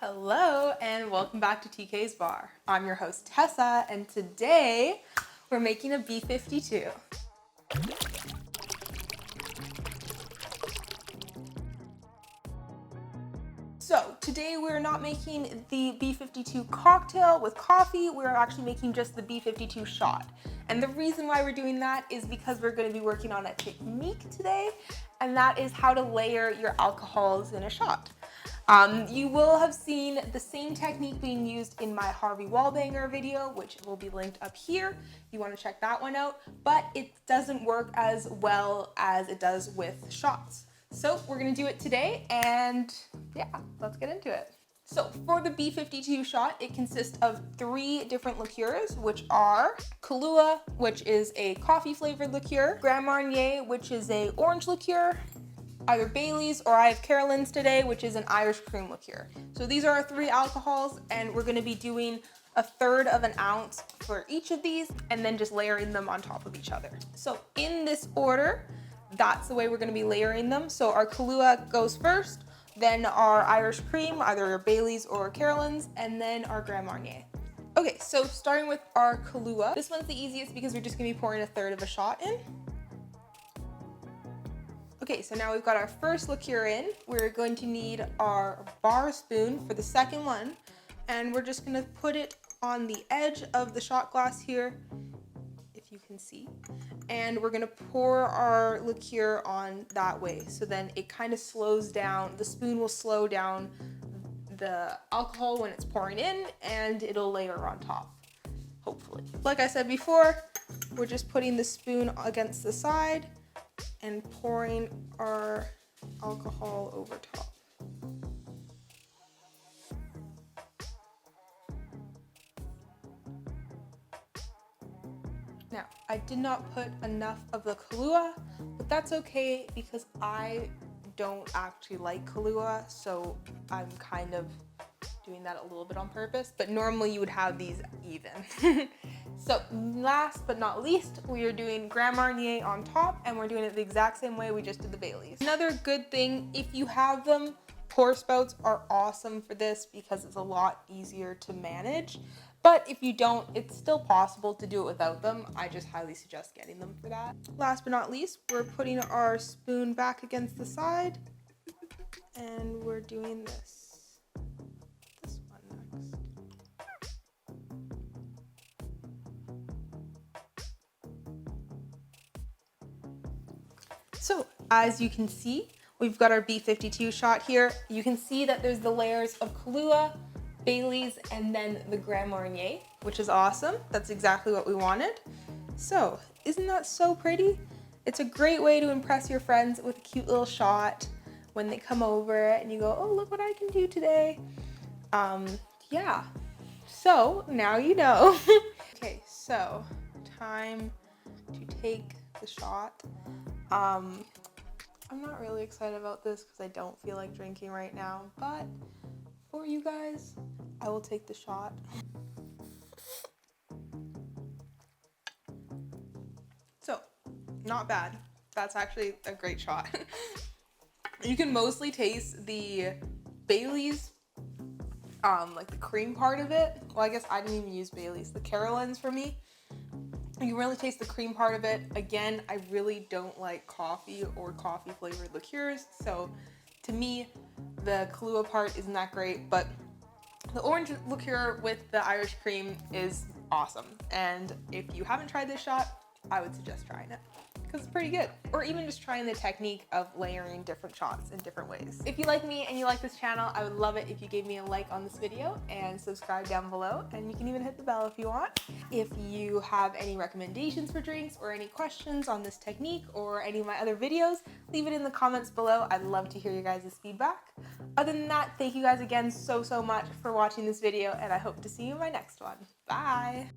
Hello and welcome back to TK's Bar. I'm your host Tessa and today we're making a B52. So today we're not making the B52 cocktail with coffee, we're actually making just the B52 shot. And the reason why we're doing that is because we're going to be working on a technique today, and that is how to layer your alcohols in a shot. You will have seen the same technique being used in my Harvey Wallbanger video, which will be linked up here if you want to check that one out, but it doesn't work as well as it does with shots. So we're going to do it today, and yeah, let's get into it. So for the B52 shot, it consists of 3 different liqueurs, which are Kahlua, which is a coffee flavored liqueur, Grand Marnier, which is a orange liqueur, either Bailey's, or I have Carolans today, which is an Irish cream liqueur. So these are our 3 alcohols, and we're going to be doing 1/3 of an ounce for each of these, and then just layering them on top of each other. So in this order, that's the way we're going to be layering them. So our Kahlua goes first, then our Irish cream, either Bailey's or Carolans, and then our Grand Marnier. Okay, so starting with our Kahlua. This one's the easiest because we're just going to be pouring 1/3 of a shot in. Okay, so now we've got our first liqueur in. We're going to need our bar spoon for the second one, and we're just going to put it on the edge of the shot glass here, if you can see, and we're going to pour our liqueur on that way. So then it kind of slows down, the spoon will slow down the alcohol when it's pouring in, and it'll layer on top, hopefully. Like I said before, we're just putting the spoon against the side and pouring our alcohol over top. Now, I did not put enough of the Kahlua, but that's okay because I don't actually like Kahlua, so I'm kind of doing that a little bit on purpose, but normally you would have these even. So last but not least, we are doing Grand Marnier on top, and we're doing it the exact same way we just did the Baileys. Another good thing, if you have them, pour spouts are awesome for this because it's a lot easier to manage. But if you don't, it's still possible to do it without them. I just highly suggest getting them for that. Last but not least, we're putting our spoon back against the side, and we're doing this. So as you can see, we've got our B52 shot here. You can see that there's the layers of Kahlua, Bailey's, and then the Grand Marnier, which is awesome. That's exactly what we wanted. So isn't that so pretty? It's a great way to impress your friends with a cute little shot when they come over and you go, oh, look what I can do today. Yeah, so now you know. Okay, so time to take the shot. I'm not really excited about this because I don't feel like drinking right now, but for you guys, I will take the shot. So, not bad. That's actually a great shot. You can mostly taste the Bailey's, like the cream part of it. Well, I guess I didn't even use Bailey's. The Carolans for me. You can really taste the cream part of it. Again, I really don't like coffee or coffee flavored liqueurs, so to me, the Kahlua part isn't that great, but the orange liqueur with the Irish cream is awesome. And if you haven't tried this shot, I would suggest trying it because it's pretty good. Or even just trying the technique of layering different shots in different ways. If you like me and you like this channel, I would love it if you gave me a like on this video and subscribe down below, and you can even hit the bell if you want. If you have any recommendations for drinks or any questions on this technique or any of my other videos, leave it in the comments below. I'd love to hear your guys' feedback. Other than that, thank you guys again so much for watching this video, and I hope to see you in my next one. Bye!